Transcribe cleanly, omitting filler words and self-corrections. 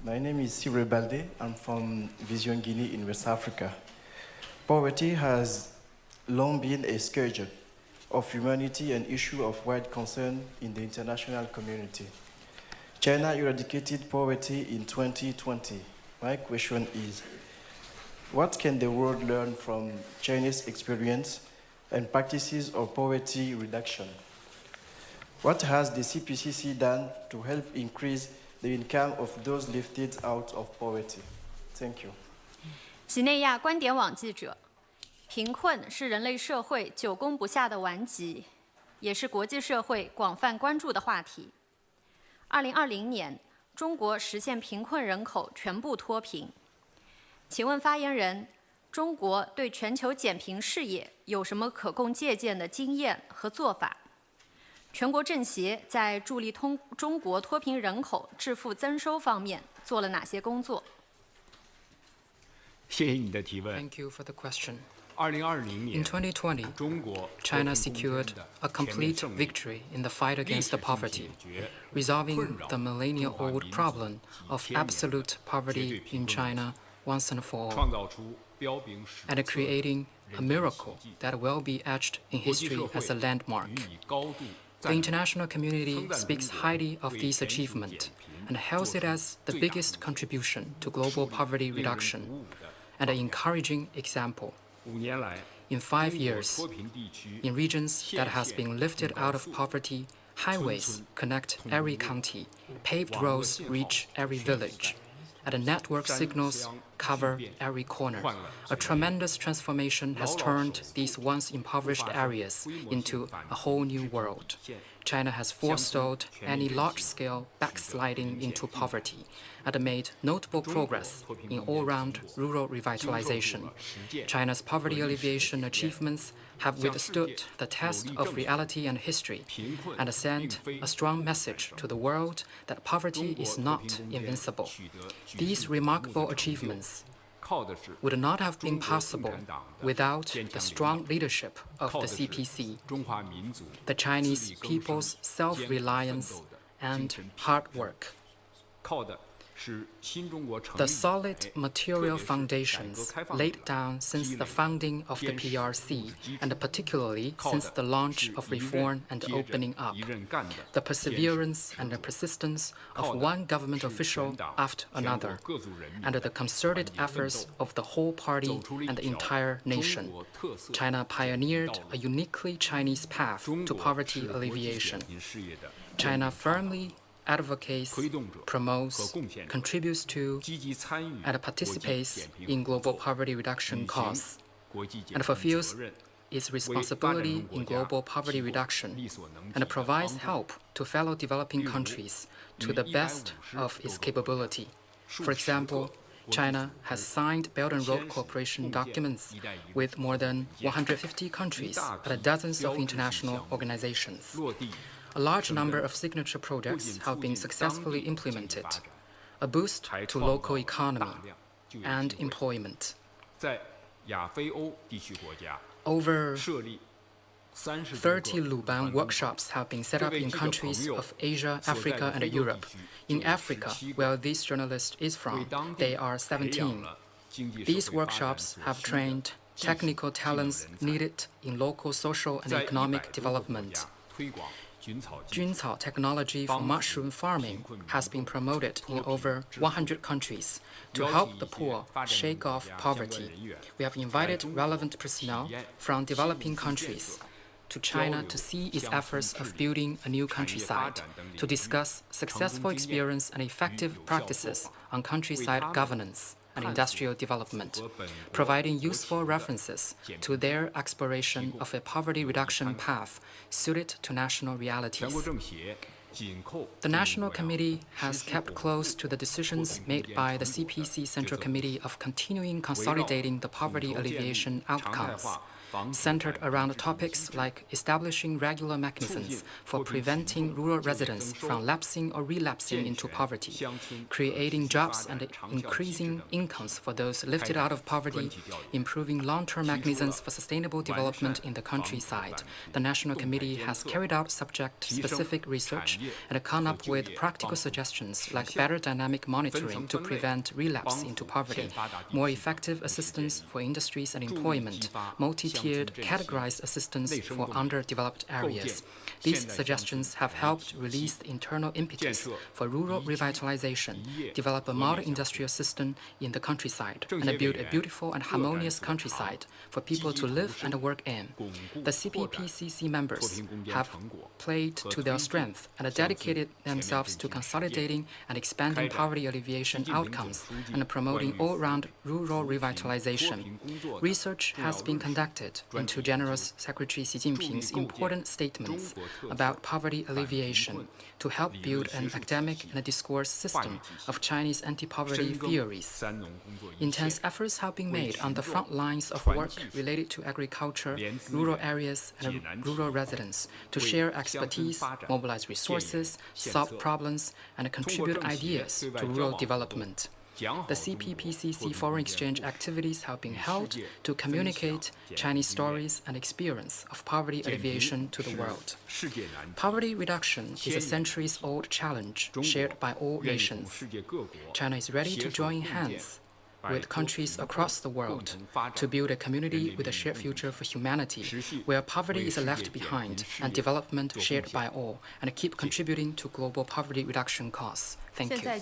My name is Cyril Balde. I'm from Vision Guinea in West Africa. Poverty has long been a scourge of humanity and issue of wide concern in the international community. China eradicated poverty in 2020. My question is, what can the world learn from Chinese experience and practices of poverty reduction? What has the CPPCC done to help increase the income of those lifted out of poverty? Thank you. 几内亚观点网记者，贫困是人类社会久攻不下的顽疾，也是国际社会广泛关注的话题。2020年，中国实现贫困人口全部脱贫。请问发言人，中国对全球减贫事业有什么可供借鉴的经验和做法？全国政协在助力中国脱贫人口致富增收方面做了哪些工作？谢谢你的提问。 Thank you for the question. 2020 In 2020, 中国 China secured a complete victory in the fight against poverty, resolving the millennia-old problem of absolute poverty in China once and for all, 创造出彪炳史 and creating a miracle that will be etched in history as a landmark. 予以高度 The international community speaks highly of this achievement and hails it as the biggest contribution to global poverty reduction and an encouraging example. 5年来 In 5 years, 脱贫地区 in regions that has been lifted out of poverty, highways connect every county, paved roads reach every village, and network signals cover every corner. A tremendous transformation has turned these once impoverished areas into a whole new world. China has forestalled any large-scale backsliding into poverty and made notable progress in all-round rural revitalization. China's poverty alleviation achievements have withstood the test of reality and history and sent a strong message to the world that poverty is not invincible. These remarkable achievements would not have been possible without the strong leadership of the CPC, the Chinese people's self-reliance and hard work. The solid material foundations laid down since the founding of the PRC, and particularly since the launch of reform and opening up, the perseverance and the persistence of one government official after another, and the concerted efforts of the whole party and the entire nation, China pioneered a uniquely Chinese path to poverty alleviation. China firmly advocates, promotes, contributes to, and participates in global poverty reduction cause, and fulfills its responsibility in global poverty reduction, and provides help to fellow developing countries to the best of its capability. For example, China has signed Belt and Road Cooperation documents with more than 150 countries and dozens of international organizations. A large number of signature projects have been successfully implemented, a boost to local economy and employment. Over 30 Luban workshops have been set up in countries of Asia, Africa, and Europe. In Africa, where this journalist is from, they are 17. These workshops have trained technical talents needed in local social and economic development. Juncao technology for mushroom farming has been promoted in over 100 countries to help the poor shake off poverty. We have invited relevant personnel from developing countries to China to see its efforts of building a new countryside, to discuss successful experience and effective practices on countryside governance and industrial development, providing useful references to their exploration of a poverty reduction path suited to national realities. The National Committee has kept close to the decisions made by the CPC Central Committee of continuing consolidating the poverty alleviation outcomes. centered around topics like establishing regular mechanisms for preventing rural residents from lapsing or relapsing into poverty, creating jobs and increasing incomes for those lifted out of poverty, improving long-term mechanisms for sustainable development in the countryside. The National Committee has carried out subject-specific research and come up with practical suggestions like better dynamic monitoring to prevent relapse into poverty, more effective assistance for industries and employment, multi-tiered categorized assistance for underdeveloped areas. These suggestions have helped release the internal impetus for rural revitalization, develop a modern industrial system in the countryside, and build a beautiful and harmonious countryside for people to live and work in. The CPPCC members have played to their strength and dedicated themselves to consolidating and expanding poverty alleviation outcomes and promoting all-round rural revitalization. Research has been conducted into General Secretary Xi Jinping's important statements about poverty alleviation to help build an academic and discourse system of Chinese anti-poverty theories. Intense efforts have been made on the front lines of work related to agriculture, rural areas, and rural residents to share expertise, mobilize resources, solve problems, and contribute ideas to rural development. The CPPCC foreign exchange activities have been held to communicate Chinese stories and experience of poverty alleviation to the world. Poverty reduction is a centuries-old challenge shared by all nations. China is ready to join hands with countries across the world to build a community with a shared future for humanity, where poverty is left behind and development shared by all, and keep contributing to global poverty reduction cause. Thank you.